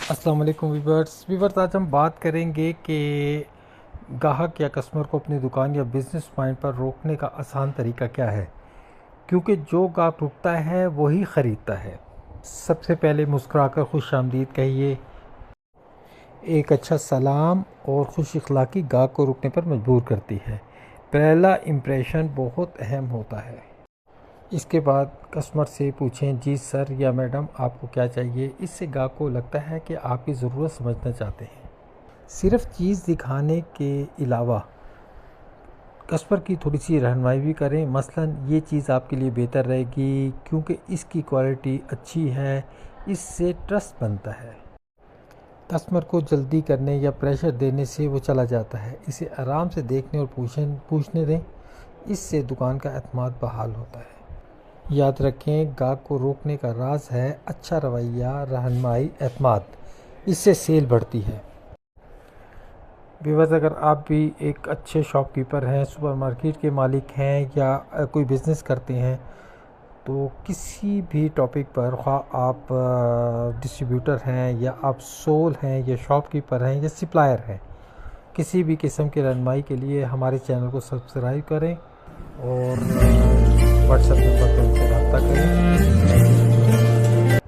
السلام علیکم ویورز آج ہم بات کریں گے کہ گاہک یا کسٹمر کو اپنی دکان یا بزنس پوائنٹ پر روکنے کا آسان طریقہ کیا ہے، کیونکہ جو گاہک رکتا ہے وہی خریدتا ہے۔ سب سے پہلے مسکرا کر خوش آمدید کہیے۔ ایک اچھا سلام اور خوش اخلاقی گاہک کو رکنے پر مجبور کرتی ہے۔ پہلا امپریشن بہت اہم ہوتا ہے۔ اس کے بعد کسٹمر سے پوچھیں جی سر یا میڈم آپ کو کیا چاہیے۔ اس سے گاہک کو لگتا ہے کہ آپ کی ضرورت سمجھنا چاہتے ہیں۔ صرف چیز دکھانے کے علاوہ کسٹمر کی تھوڑی سی رہنمائی بھی کریں، مثلا یہ چیز آپ کے لیے بہتر رہے گی کیونکہ اس کی کوالٹی اچھی ہے۔ اس سے ٹرسٹ بنتا ہے۔ کسٹمر کو جلدی کرنے یا پریشر دینے سے وہ چلا جاتا ہے۔ اسے آرام سے دیکھنے اور پوچھنے دیں، اس سے دکان کا اعتماد بحال ہوتا ہے۔ یاد رکھیں گاہک کو روکنے کا راز ہے اچھا رویہ، رہنمائی، اعتماد۔ اس سے سیل بڑھتی ہے۔ ویورز اگر آپ بھی ایک اچھے شاپ کیپر ہیں، سپر مارکیٹ کے مالک ہیں یا کوئی بزنس کرتے ہیں تو کسی بھی ٹاپک پر، خواہ آپ ڈسٹریبیوٹر ہیں یا آپ سول ہیں یا شاپ کیپر ہیں یا سپلائر ہیں، کسی بھی قسم کی رہنمائی کے لیے ہمارے چینل کو سبسکرائب کریں اور واٹس ایپ نمبر پر ان سے رابطہ کریں۔